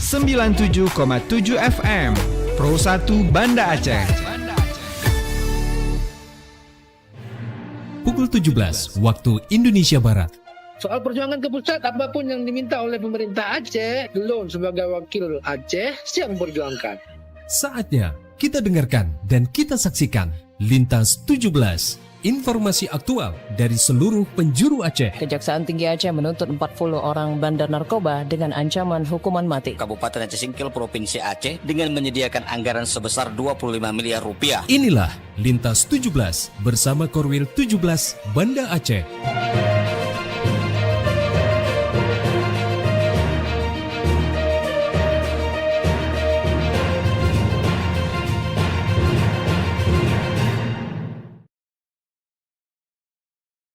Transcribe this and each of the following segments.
97,7 FM Pro 1 Banda Aceh. Pukul 17 waktu Indonesia Barat. Soal perjuangan ke pusat, apapun yang diminta oleh pemerintah Aceh, Gelon sebagai wakil Aceh siap memperjuangkan. Saatnya kita dengarkan dan kita saksikan Lintas 17. Informasi aktual dari seluruh penjuru Aceh. Kejaksaan Tinggi Aceh menuntut 40 orang bandar narkoba dengan ancaman hukuman mati. Kabupaten Aceh Singkil Provinsi Aceh dengan menyediakan anggaran sebesar 25 miliar rupiah. Inilah Lintas 17 bersama Korwil 17 Banda Aceh.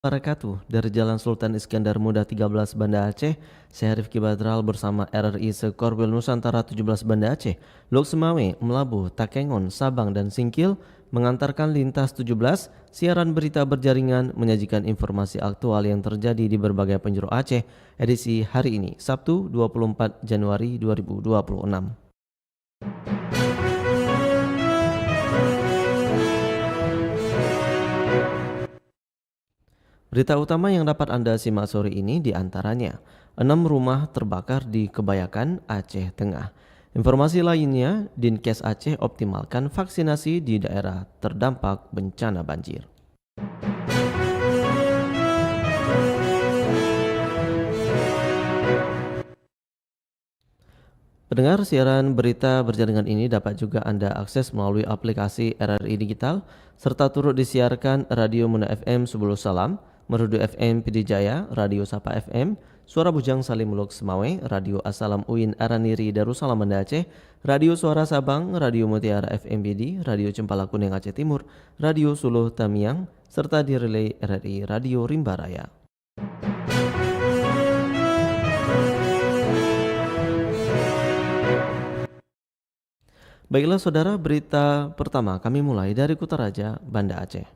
Wabarakatuh. Dari Jalan Sultan Iskandar Muda 13 Banda Aceh, saya Rifki Badral bersama RRI Sekorwil Nusantara 17 Banda Aceh, Lok Semawe, Melabuh, Takengon, Sabang dan Singkil mengantarkan Lintas 17, siaran berita berjaringan menyajikan informasi aktual yang terjadi di berbagai penjuru Aceh, edisi hari ini, Sabtu 24 Januari 2026. Berita utama yang dapat Anda simak sore ini diantaranya 6 rumah terbakar di Kebayakan, Aceh Tengah. Informasi lainnya, Dinkes Aceh optimalkan vaksinasi di daerah terdampak bencana banjir. Pendengar, siaran berita berjaringan ini dapat juga Anda akses melalui aplikasi RRI Digital serta turut disiarkan Radio Muna FM Subulu Salam, Merdu FM Pidijaya, Radio Sapa FM, Suara Bujang Salim Lok Semawe, Radio Assalam Uin Araniri Darussalam Banda Aceh, Radio Suara Sabang, Radio Mutiara FM BD, Radio Cempala Kuning Aceh Timur, Radio Suluh Tamiang, serta di relay RRI Radio Rimba Raya. Baiklah saudara, berita pertama kami mulai dari Kutaraja, Banda Aceh.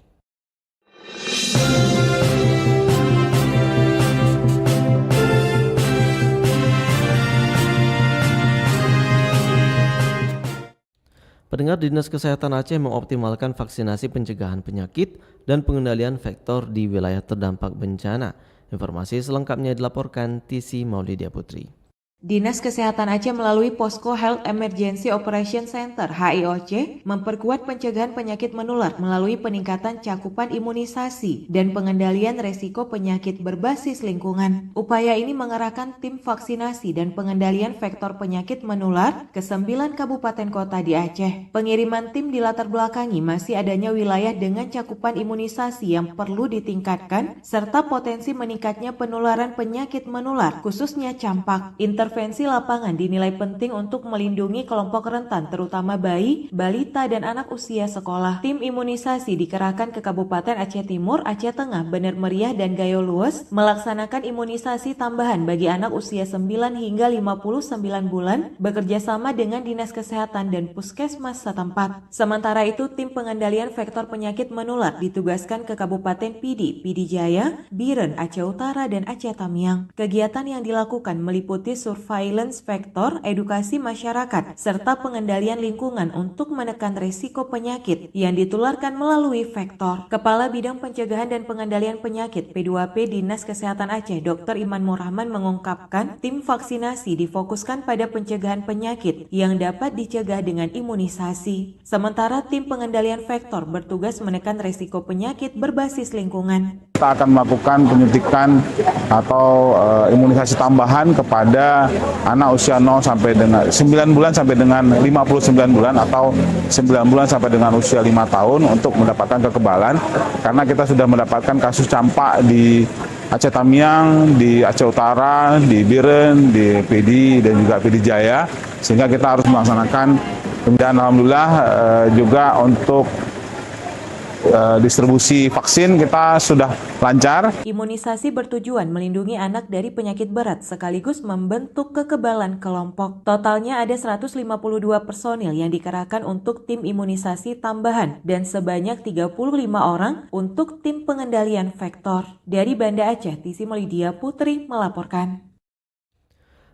Pendengar, Dinas Kesehatan Aceh mengoptimalkan vaksinasi pencegahan penyakit dan pengendalian vektor di wilayah terdampak bencana. Informasi selengkapnya dilaporkan TC Maulidia Putri. Dinas Kesehatan Aceh melalui Posko Health Emergency Operation Center HEOC memperkuat pencegahan penyakit menular melalui peningkatan cakupan imunisasi dan pengendalian resiko penyakit berbasis lingkungan. Upaya ini mengerahkan tim vaksinasi dan pengendalian vektor penyakit menular ke 9 kabupaten kota di Aceh. Pengiriman tim dilatar belakangi masih adanya wilayah dengan cakupan imunisasi yang perlu ditingkatkan serta potensi meningkatnya penularan penyakit menular khususnya campak. Intervensi lapangan dinilai penting untuk melindungi kelompok rentan terutama bayi, balita, dan anak usia sekolah. Tim imunisasi dikerahkan ke Kabupaten Aceh Timur, Aceh Tengah, Bener Meriah, dan Gayo Lues melaksanakan imunisasi tambahan bagi anak usia 9 hingga 59 bulan bekerja sama dengan Dinas Kesehatan dan Puskesmas setempat. Sementara itu, tim pengendalian vektor penyakit menular ditugaskan ke Kabupaten Pidi, Pidijaya, Biren, Aceh Utara, dan Aceh Tamiang. Kegiatan yang dilakukan meliputi surveillance vektor, edukasi masyarakat, serta pengendalian lingkungan untuk menekan risiko penyakit yang ditularkan melalui vektor. Kepala Bidang Pencegahan dan Pengendalian Penyakit P2P Dinas Kesehatan Aceh, Dr. Iman Murrahman mengungkapkan, tim vaksinasi difokuskan pada pencegahan penyakit yang dapat dicegah dengan imunisasi. Sementara tim pengendalian vektor bertugas menekan risiko penyakit berbasis lingkungan. Kita akan melakukan penyuntikan atau imunisasi tambahan kepada anak usia 0 sampai dengan 9 bulan sampai dengan 59 bulan atau 9 bulan sampai dengan usia 5 tahun untuk mendapatkan kekebalan, karena kita sudah mendapatkan kasus campak di Aceh Tamiang, di Aceh Utara, di Biren, di PD dan juga PD Jaya, sehingga kita harus melaksanakan. Kemudian alhamdulillah juga untuk distribusi vaksin kita sudah lancar. Imunisasi bertujuan melindungi anak dari penyakit berat sekaligus membentuk kekebalan kelompok. Totalnya ada 152 personil yang dikerahkan untuk tim imunisasi tambahan dan sebanyak 35 orang untuk tim pengendalian vektor. Dari Banda Aceh, TC Maulidia Putri melaporkan.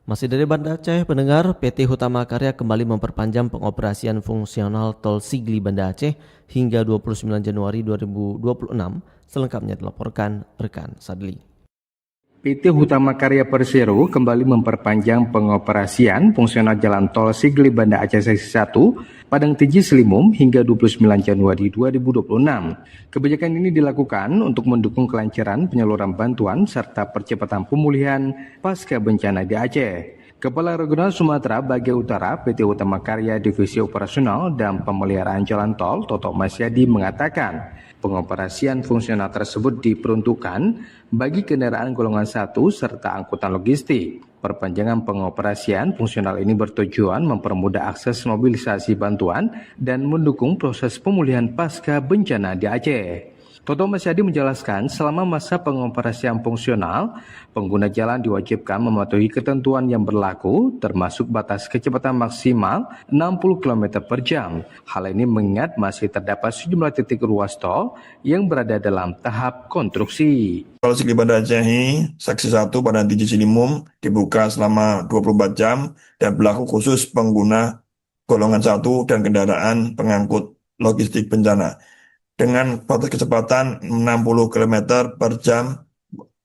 Masih dari Banda Aceh, pendengar, PT Hutama Karya kembali memperpanjang pengoperasian fungsional tol Sigli Banda Aceh hingga 29 Januari 2026. Selengkapnya dilaporkan rekan Sadli. PT Hutama Karya Persero kembali memperpanjang pengoperasian fungsional jalan tol Sigli Banda Aceh Seksi 1 Padang Tiji Selimum hingga 29 Januari 2026. Kebijakan ini dilakukan untuk mendukung kelancaran penyaluran bantuan serta percepatan pemulihan pasca bencana di Aceh. Kepala Regional Sumatera Bagian Utara PT Hutama Karya Divisi Operasional dan Pemeliharaan Jalan Tol Toto Masyadi mengatakan, pengoperasian fungsional tersebut diperuntukkan bagi kendaraan golongan 1 serta angkutan logistik. Perpanjangan pengoperasian fungsional ini bertujuan mempermudah akses mobilisasi bantuan dan mendukung proses pemulihan pasca bencana di Aceh. Toto Masyadi menjelaskan selama masa pengoperasian fungsional, pengguna jalan diwajibkan mematuhi ketentuan yang berlaku termasuk batas kecepatan maksimal 60 km per jam. Hal ini mengingat masih terdapat sejumlah titik ruas tol yang berada dalam tahap konstruksi. Tol Sigli Banda Aceh Seksi 1 Padang Tiji Selimum dibuka selama 24 jam dan berlaku khusus pengguna golongan 1 dan kendaraan pengangkut logistik bencana. Dengan batas kecepatan 60 km per jam,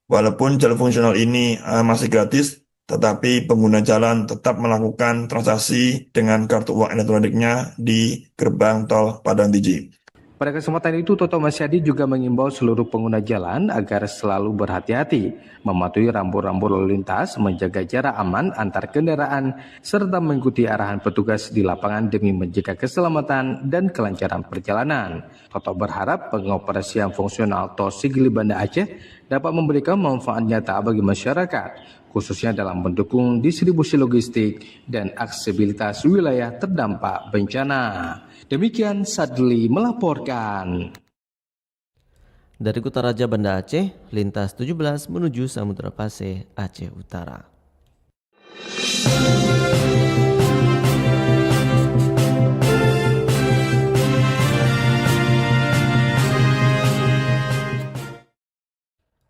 walaupun jalur fungsional ini masih gratis, tetapi pengguna jalan tetap melakukan transaksi dengan kartu uang elektroniknya di gerbang tol Padang Tiji. Pada kesempatan itu, Toto Masyadi juga mengimbau seluruh pengguna jalan agar selalu berhati-hati, mematuhi rambu-rambu lalu lintas, menjaga jarak aman antar kendaraan, serta mengikuti arahan petugas di lapangan demi menjaga keselamatan dan kelancaran perjalanan. Toto berharap pengoperasian fungsional tol Sigli Banda Aceh dapat memberikan manfaat nyata bagi masyarakat, khususnya dalam mendukung distribusi logistik dan aksesibilitas wilayah terdampak bencana. Demikian Sadli melaporkan. Dari Kutaraja Banda Aceh, lintas 17 menuju Samudra Paseh, Aceh Utara.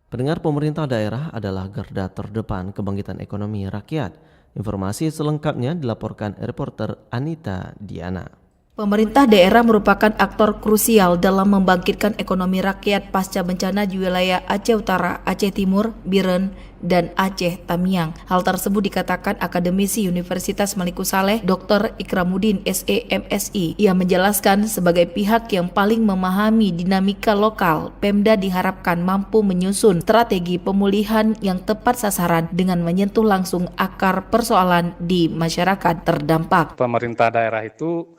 Pendengar, pemerintah daerah adalah garda terdepan kebangkitan ekonomi rakyat. Informasi selengkapnya dilaporkan reporter Anita Diana. Pemerintah daerah merupakan aktor krusial dalam membangkitkan ekonomi rakyat pasca bencana di wilayah Aceh Utara, Aceh Timur, Biren, dan Aceh Tamiang. Hal tersebut dikatakan akademisi Universitas Maliku Saleh, Dr. Ikramuddin SEMSI. Ia menjelaskan sebagai pihak yang paling memahami dinamika lokal, Pemda diharapkan mampu menyusun strategi pemulihan yang tepat sasaran dengan menyentuh langsung akar persoalan di masyarakat terdampak. Pemerintah daerah itu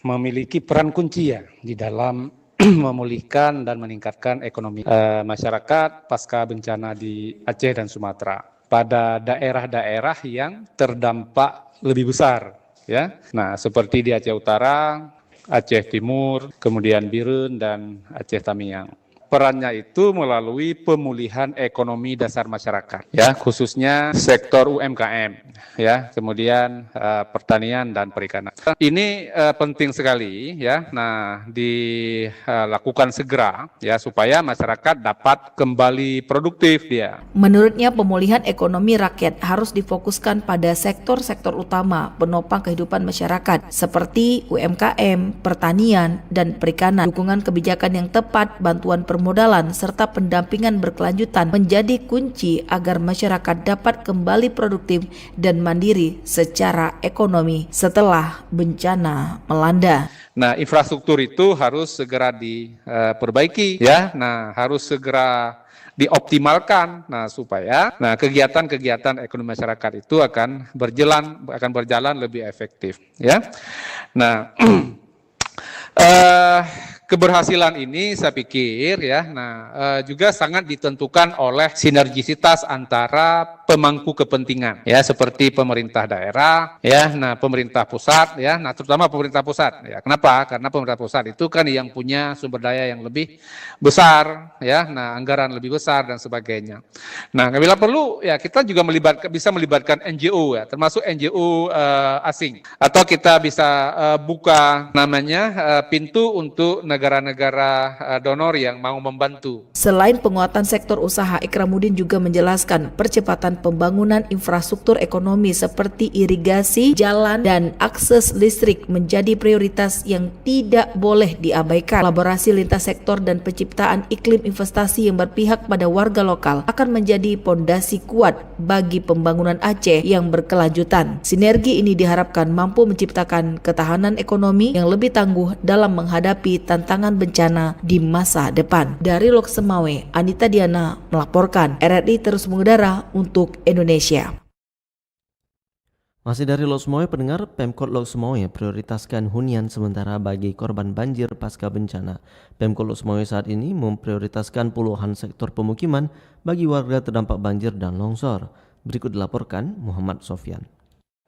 memiliki peran kunci ya di dalam memulihkan dan meningkatkan ekonomi masyarakat pasca bencana di Aceh dan Sumatera pada daerah-daerah yang terdampak lebih besar ya. Nah, seperti di Aceh Utara, Aceh Timur, kemudian Biren dan Aceh Tamiang. Perannya itu melalui pemulihan ekonomi dasar masyarakat, ya, khususnya sektor UMKM, ya, kemudian pertanian dan perikanan. Ini penting sekali, ya. Nah, dilakukan segera, ya, supaya masyarakat dapat kembali produktif, dia. Menurutnya, pemulihan ekonomi rakyat harus difokuskan pada sektor-sektor utama penopang kehidupan masyarakat, seperti UMKM, pertanian dan perikanan. Dukungan kebijakan yang tepat, bantuan permodalan serta pendampingan berkelanjutan menjadi kunci agar masyarakat dapat kembali produktif dan mandiri secara ekonomi setelah bencana melanda. Nah, infrastruktur itu harus segera diperbaiki, ya. Nah, harus segera dioptimalkan, nah, supaya kegiatan-kegiatan ekonomi masyarakat itu akan berjalan lebih efektif, ya. Nah, keberhasilan ini saya pikir ya, juga sangat ditentukan oleh sinergisitas antara pemangku kepentingan, ya, seperti pemerintah daerah, ya, pemerintah pusat, ya, terutama pemerintah pusat, ya. Kenapa? Karena pemerintah pusat itu kan yang punya sumber daya yang lebih besar, ya, anggaran lebih besar dan sebagainya. Nah, bila perlu, ya, kita juga bisa melibatkan NGO, ya, termasuk NGO asing, atau kita bisa buka pintu untuk negara negara-negara donor yang mau membantu. Selain penguatan sektor usaha, Ikramuddin juga menjelaskan percepatan pembangunan infrastruktur ekonomi seperti irigasi, jalan, dan akses listrik menjadi prioritas yang tidak boleh diabaikan. Kolaborasi lintas sektor dan penciptaan iklim investasi yang berpihak pada warga lokal akan menjadi pondasi kuat bagi pembangunan Aceh yang berkelanjutan. Sinergi ini diharapkan mampu menciptakan ketahanan ekonomi yang lebih tangguh dalam menghadapi tantangan bencana di masa depan. Dari Lok Semawe, Anita Diana melaporkan. RRI terus mengudara untuk Indonesia. Masih dari Lok Semawe, pendengar, Pemkot Lok Semawe prioritaskan hunian sementara bagi korban banjir pasca bencana. Pemkot Lok Semawe saat ini memprioritaskan puluhan sektor pemukiman bagi warga terdampak banjir dan longsor. Berikut dilaporkan Muhammad Sofyan.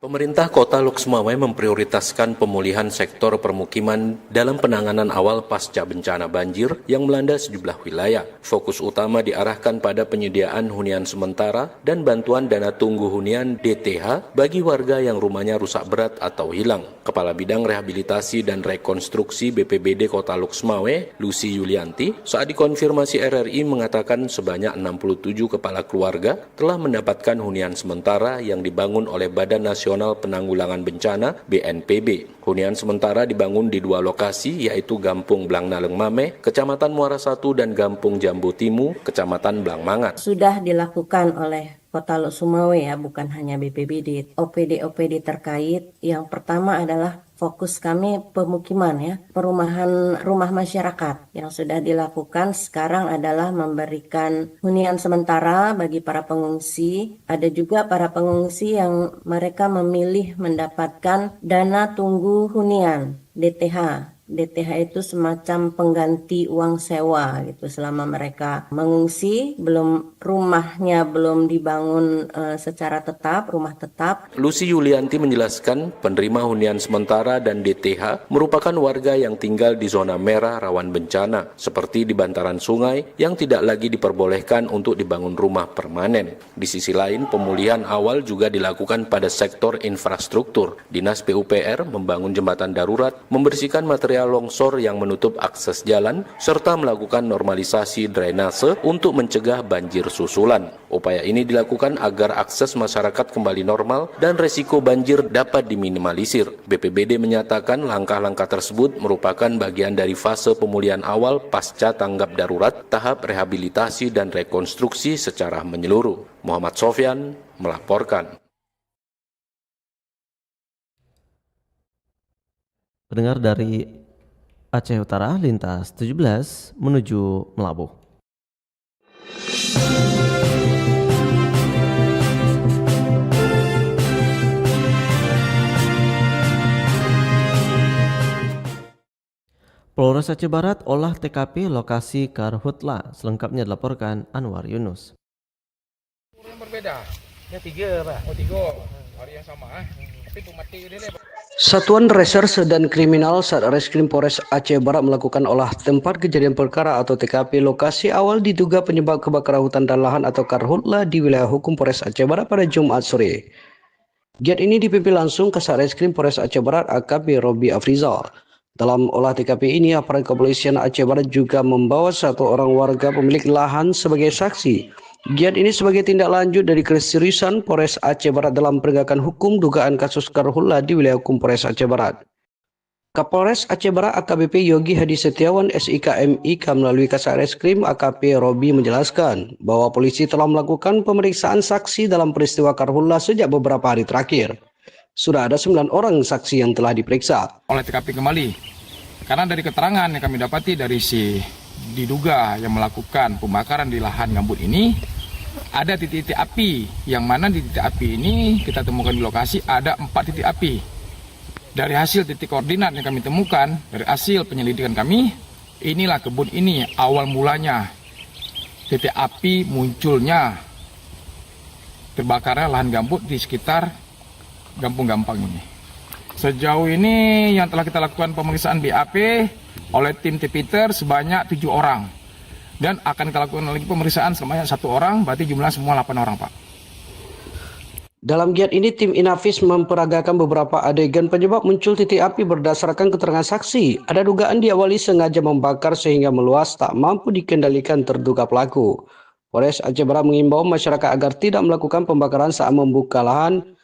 Pemerintah Kota Lok Semawe memprioritaskan pemulihan sektor permukiman dalam penanganan awal pasca bencana banjir yang melanda sejumlah wilayah. Fokus utama diarahkan pada penyediaan hunian sementara dan bantuan dana tunggu hunian DTH bagi warga yang rumahnya rusak berat atau hilang. Kepala Bidang Rehabilitasi dan Rekonstruksi BPBD Kota Lok Semawe, Lucy Yulianti, saat dikonfirmasi RRI mengatakan sebanyak 67 kepala keluarga telah mendapatkan hunian sementara yang dibangun oleh Badan Nasional Penanggulangan Bencana BNPB. Hunian sementara dibangun di dua lokasi, yaitu Gampung Blangnaleng Mame, Kecamatan Muara Satu, dan Gampung Jambu Timu, Kecamatan Blangmangat. Sudah dilakukan oleh Kota Lok Semawe ya, bukan hanya BPBD. OPD terkait, yang pertama adalah fokus kami pemukiman ya, perumahan rumah masyarakat. Yang sudah dilakukan sekarang adalah memberikan hunian sementara bagi para pengungsi. Ada juga para pengungsi yang mereka memilih mendapatkan dana tunggu hunian DTH. DTH itu semacam pengganti uang sewa gitu selama mereka mengungsi, rumahnya belum dibangun secara tetap, rumah tetap. Lucy Yulianti menjelaskan penerima hunian sementara dan DTH merupakan warga yang tinggal di zona merah rawan bencana, seperti di bantaran sungai yang tidak lagi diperbolehkan untuk dibangun rumah permanen. Di sisi lain, pemulihan awal juga dilakukan pada sektor infrastruktur. Dinas PUPR membangun jembatan darurat, membersihkan material longsor yang menutup akses jalan, serta melakukan normalisasi drainase untuk mencegah banjir susulan. Upaya ini dilakukan agar akses masyarakat kembali normal dan resiko banjir dapat diminimalisir. BPBD menyatakan langkah-langkah tersebut merupakan bagian dari fase pemulihan awal pasca tanggap darurat, tahap rehabilitasi dan rekonstruksi secara menyeluruh. Muhammad Sofyan melaporkan. Pendengar, dari Aceh Utara, lintas 17 menuju Melabuh. Polres Aceh Barat olah TKP lokasi Karhutla. Selengkapnya dilaporkan Anwar Yunus. Yang berbeda, ya 3 Pak. Oh 3, hari yang sama tapi pemati dia Pak. Satuan Reserse dan Kriminal Satreskrim Polres Aceh Barat melakukan olah tempat kejadian perkara atau TKP lokasi awal diduga penyebab kebakaran hutan dan lahan atau Karhutla di wilayah hukum Polres Aceh Barat pada Jumat sore. Giat ini dipimpin langsung Kasat Reskrim Polres Aceh Barat AKP Robi Afrizal. Dalam olah TKP ini, aparat kepolisian Aceh Barat juga membawa satu orang warga pemilik lahan sebagai saksi. Giat ini sebagai tindak lanjut dari keseriusan Polres Aceh Barat dalam penegakan hukum dugaan kasus Karhutla di wilayah hukum Polres Aceh Barat. Kapolres Aceh Barat AKBP Yogi Hadi Setiawan SIK MIK melalui Kasat Reskrim AKP Robi menjelaskan bahwa polisi telah melakukan pemeriksaan saksi dalam peristiwa Karhutla sejak beberapa hari terakhir. Sudah ada 9 orang saksi yang telah diperiksa. Oleh TKP kembali, karena dari keterangan yang kami dapati dari si diduga yang melakukan pembakaran di lahan gambut ini, ada titik-titik api, yang mana di titik api ini kita temukan di lokasi ada 4 titik api. Dari hasil titik koordinat yang kami temukan, dari hasil penyelidikan kami, inilah kebun ini awal mulanya titik api munculnya terbakarnya lahan gambut di sekitar Gampung Gampang ini. Sejauh ini yang telah kita lakukan pemeriksaan BAP oleh tim Tipiter sebanyak 7 orang. Dan akan kita lakukan lagi pemeriksaan sebanyak 1 orang, berarti jumlah semua 8 orang Pak. Dalam giat ini, tim Inavis memperagakan beberapa adegan penyebab muncul titik api berdasarkan keterangan saksi. Ada dugaan diawali sengaja membakar sehingga meluas tak mampu dikendalikan terduga pelaku. Polres Aceh Barat mengimbau masyarakat agar tidak melakukan pembakaran saat membuka lahan,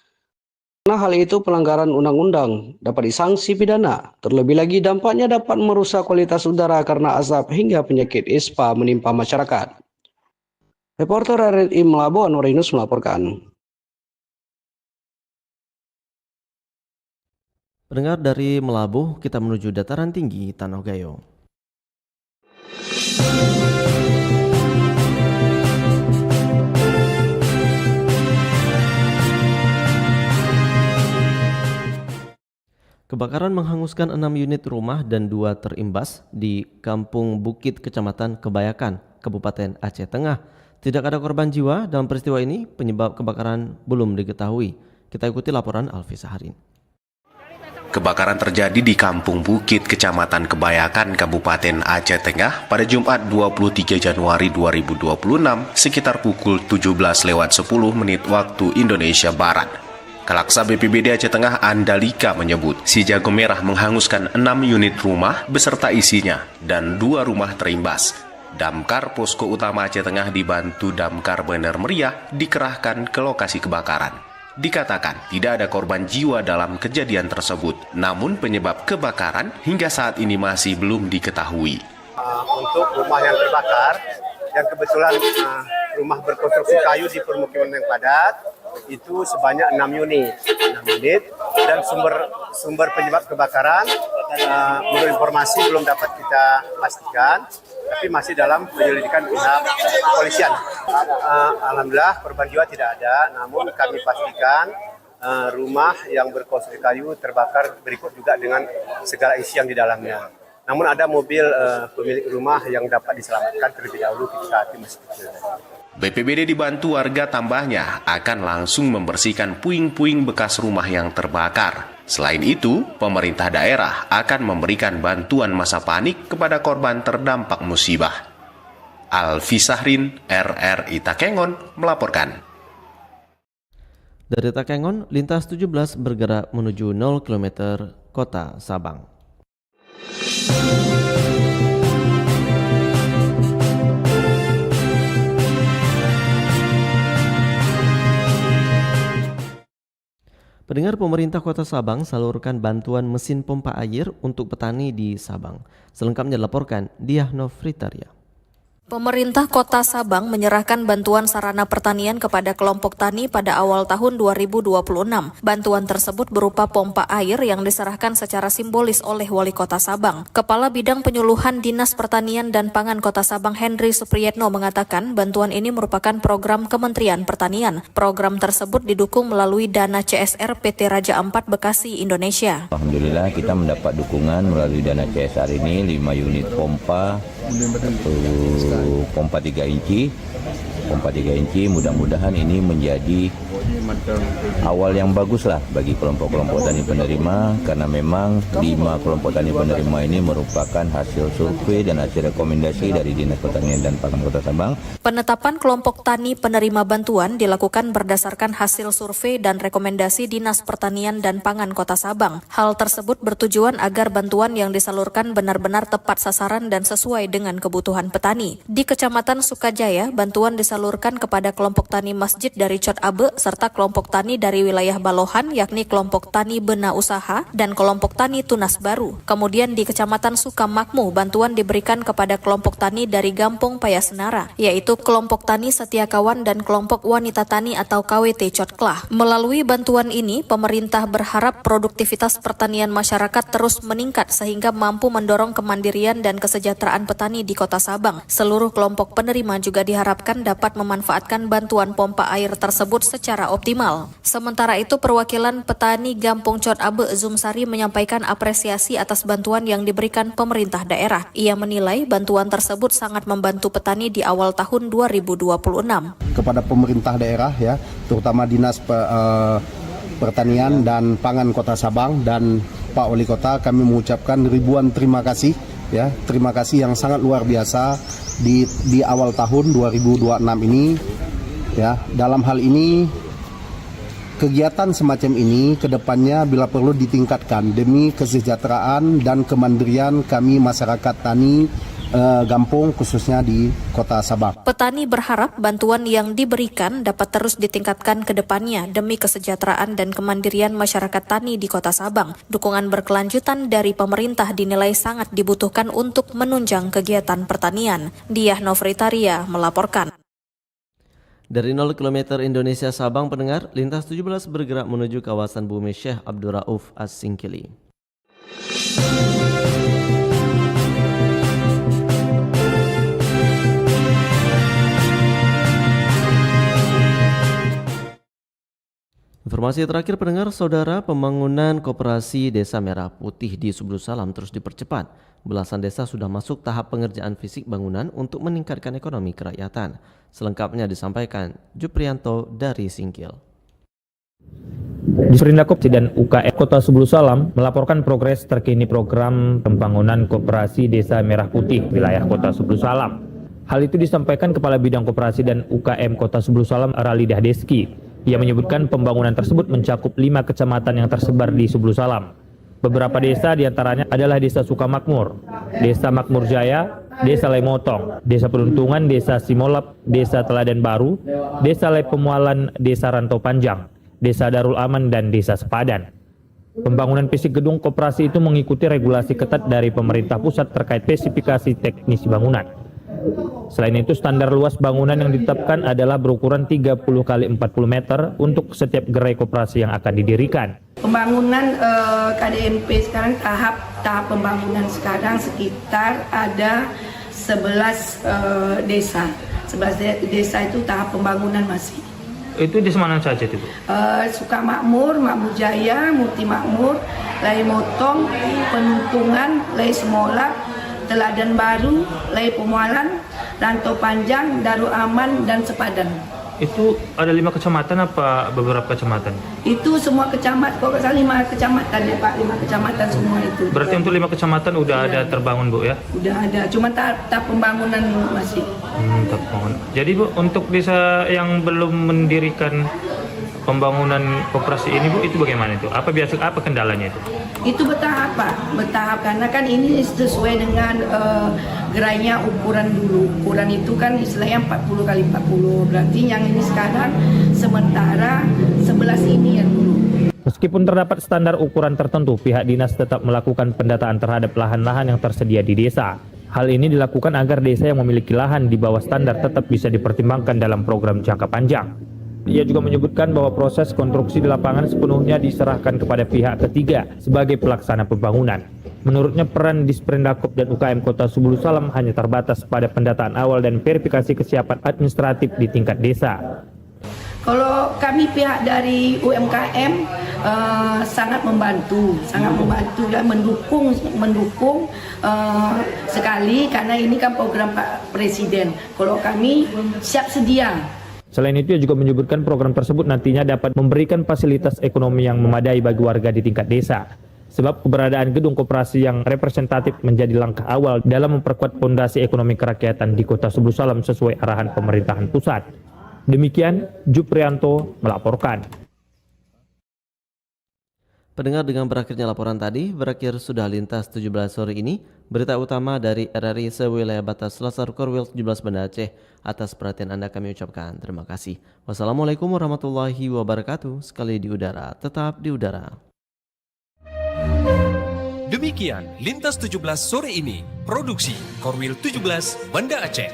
karena hal itu pelanggaran undang-undang dapat disangsi pidana. Terlebih lagi dampaknya dapat merusak kualitas udara karena asap hingga penyakit ispa menimpa masyarakat. Reporter RRI Melabu Anwarinus melaporkan. Pendengar dari Melabuh, kita menuju dataran tinggi Tanah Gayo. Kebakaran menghanguskan 6 unit rumah dan 2 terimbas di Kampung Bukit, Kecamatan Kebayakan, Kabupaten Aceh Tengah. Tidak ada korban jiwa dalam peristiwa ini, penyebab kebakaran belum diketahui. Kita ikuti laporan Alfi Saharin. Kebakaran terjadi di Kampung Bukit, Kecamatan Kebayakan, Kabupaten Aceh Tengah pada Jumat 23 Januari 2026 sekitar pukul 17:10 waktu Indonesia Barat. Kalaksa BPBD Aceh Tengah Andalika menyebut si jago merah menghanguskan 6 unit rumah beserta isinya dan 2 rumah terimbas. Damkar Posko Utama Aceh Tengah dibantu Damkar Bener Meriah dikerahkan ke lokasi kebakaran. Dikatakan tidak ada korban jiwa dalam kejadian tersebut, namun penyebab kebakaran hingga saat ini masih belum diketahui. Untuk rumah yang terbakar, yang kebetulan rumah berkonstruksi kayu di permukiman yang padat, itu sebanyak 6 unit, dan sumber penyebab kebakaran menurut informasi belum dapat kita pastikan, tapi masih dalam penyelidikan pihak kepolisian. Alhamdulillah korban jiwa tidak ada, namun kami pastikan rumah yang berkonstruksi kayu terbakar berikut juga dengan segala isi yang di dalamnya. Namun ada mobil pemilik rumah yang dapat diselamatkan terlebih dahulu ketika api masih kecil. BPBD dibantu warga tambahnya akan langsung membersihkan puing-puing bekas rumah yang terbakar. Selain itu, pemerintah daerah akan memberikan bantuan masa panik kepada korban terdampak musibah. Alfi Sahrin, RRI Takengon, melaporkan. Dari Takengon, lintas 17 bergerak menuju 0 km kota Sabang. Pendengar, pemerintah Kota Sabang salurkan bantuan mesin pompa air untuk petani di Sabang. Selengkapnya dilaporkan Diah Novritarya. Pemerintah Kota Sabang menyerahkan bantuan sarana pertanian kepada kelompok tani pada awal tahun 2026. Bantuan tersebut berupa pompa air yang diserahkan secara simbolis oleh Wali Kota Sabang. Kepala Bidang Penyuluhan Dinas Pertanian dan Pangan Kota Sabang Henry Supriyatno mengatakan bantuan ini merupakan program Kementerian Pertanian. Program tersebut didukung melalui dana CSR PT Raja Ampat Bekasi, Indonesia. Alhamdulillah kita mendapat dukungan melalui dana CSR ini 5 unit pompa, pompa 3 inci, mudah-mudahan ini menjadi awal yang bagus lah bagi kelompok-kelompok tani penerima, karena memang 5 kelompok tani penerima ini merupakan hasil survei dan hasil rekomendasi dari Dinas Pertanian dan Pangan Kota Sabang. Penetapan kelompok tani penerima bantuan dilakukan berdasarkan hasil survei dan rekomendasi Dinas Pertanian dan Pangan Kota Sabang. Hal tersebut bertujuan agar bantuan yang disalurkan benar-benar tepat sasaran dan sesuai dengan kebutuhan petani. Di Kecamatan Sukajaya, bantuan disalurkan kepada kelompok tani Masjid dari Cot Abe serta kelompok tani dari wilayah Balohan, yakni kelompok tani Bena Usaha dan kelompok tani Tunas Baru. Kemudian di Kecamatan Sukamakmu, bantuan diberikan kepada kelompok tani dari Gampong Payasenara, yaitu kelompok tani Setiakawan dan kelompok wanita tani atau KWT Cotklah. Melalui bantuan ini, pemerintah berharap produktivitas pertanian masyarakat terus meningkat sehingga mampu mendorong kemandirian dan kesejahteraan petani di Kota Sabang. Seluruh kelompok penerima juga diharapkan dapat memanfaatkan bantuan pompa air tersebut secara optimal. Sementara itu, perwakilan petani Gampong Cot Abe Zumsari menyampaikan apresiasi atas bantuan yang diberikan pemerintah daerah. Ia menilai bantuan tersebut sangat membantu petani di awal tahun 2026. Kepada pemerintah daerah ya, terutama Dinas Pertanian dan Pangan Kota Sabang dan Pak Wali Kota, kami mengucapkan ribuan terima kasih ya, terima kasih yang sangat luar biasa di awal tahun 2026 ini ya. Dalam hal ini kegiatan semacam ini kedepannya bila perlu ditingkatkan demi kesejahteraan dan kemandirian kami masyarakat tani Gampung khususnya di Kota Sabang. Petani berharap bantuan yang diberikan dapat terus ditingkatkan ke depannya demi kesejahteraan dan kemandirian masyarakat tani di Kota Sabang. Dukungan berkelanjutan dari pemerintah dinilai sangat dibutuhkan untuk menunjang kegiatan pertanian. Diah Novritaria melaporkan. Dari 0 km Indonesia Sabang pendengar, lintas 17 bergerak menuju kawasan Bumi Syekh Abdul Rauf As-Singkili. Informasi terakhir pendengar, saudara, pembangunan koperasi Desa Merah Putih di Subulu Salam terus dipercepat. Belasan desa sudah masuk tahap pengerjaan fisik bangunan untuk meningkatkan ekonomi kerakyatan. Selengkapnya disampaikan Juprianto dari Singkil. Disperindak dan UKM Kota Subulu Salam melaporkan progres terkini program pembangunan koperasi Desa Merah Putih wilayah Kota Subulu Salam. Hal itu disampaikan Kepala Bidang Koperasi dan UKM Kota Subulu Salam Ralidah Deski. Ia menyebutkan pembangunan tersebut mencakup 5 kecamatan yang tersebar di Subulu Salam. Beberapa desa diantaranya adalah Desa Sukamakmur, Desa Makmur Jaya, Desa Lemotong, Desa Peruntungan, Desa Simolap, Desa Teladan Baru, Desa Lepemualan, Desa Rantau Panjang, Desa Darul Aman, dan Desa Sepadan. Pembangunan fisik gedung koperasi itu mengikuti regulasi ketat dari pemerintah pusat terkait spesifikasi teknis bangunan. Selain itu, standar luas bangunan yang ditetapkan adalah berukuran 30 x 40 meter untuk setiap gerai koperasi yang akan didirikan. Pembangunan KDMP sekarang tahap pembangunan sekarang sekitar ada 11 desa. 11 desa itu tahap pembangunan masih. Itu di mana saja itu? Sukamakmur, Makmur Jaya, Muti Makmur, Lai Motong, Penuntungan, Lai Semolap, Teladan Baru, Lai Pemualan, Rantau Panjang, Darul Aman, dan Sepadan. Itu ada 5 kecamatan apa beberapa kecamatan? Itu semua kecamatan, kok 5 kecamatan ya Pak, 5 kecamatan semua itu. Berarti untuk 5 kecamatan udah ada terbangun Bu ya? Udah ada, cuma tahap pembangunan masih. Tahap pembangunan. Jadi Bu, untuk desa yang belum mendirikan pembangunan koperasi ini Bu, itu bagaimana itu? Apa kendalanya itu? Itu bertahap Pak, bertahap karena kan ini sesuai dengan gerainya ukuran dulu. Ukuran itu kan istilahnya 40 x 40. Berarti yang ini sekarang sementara 11 ini yang dulu. Meskipun terdapat standar ukuran tertentu, pihak dinas tetap melakukan pendataan terhadap lahan-lahan yang tersedia di desa. Hal ini dilakukan agar desa yang memiliki lahan di bawah standar tetap bisa dipertimbangkan dalam program jangka panjang. Ia juga menyebutkan bahwa proses konstruksi di lapangan sepenuhnya diserahkan kepada pihak ketiga sebagai pelaksana pembangunan. Menurutnya, peran Disperindak dan UKM Kota Subulu Salam hanya terbatas pada pendataan awal dan verifikasi kesiapan administratif di tingkat desa. Kalau kami pihak dari UMKM sangat membantu dan mendukung sekali karena ini kan program Pak Presiden. Kalau kami siap sedia. Selain itu, ia juga menyebutkan program tersebut nantinya dapat memberikan fasilitas ekonomi yang memadai bagi warga di tingkat desa. Sebab keberadaan gedung koperasi yang representatif menjadi langkah awal dalam memperkuat fondasi ekonomi kerakyatan di Kota Subulu Salam sesuai arahan pemerintahan pusat. Demikian, Juprianto melaporkan. Pendengar, dengan berakhirnya laporan tadi, berakhir sudah lintas 17 sore ini. Berita utama dari RRI sewilayah batas Selasar Korwil 17 Banda Aceh. Atas perhatian Anda kami ucapkan terima kasih. Wassalamualaikum warahmatullahi wabarakatuh. Sekali di udara, tetap di udara. Demikian Lintas 17 sore ini. Produksi Korwil 17 Banda Aceh.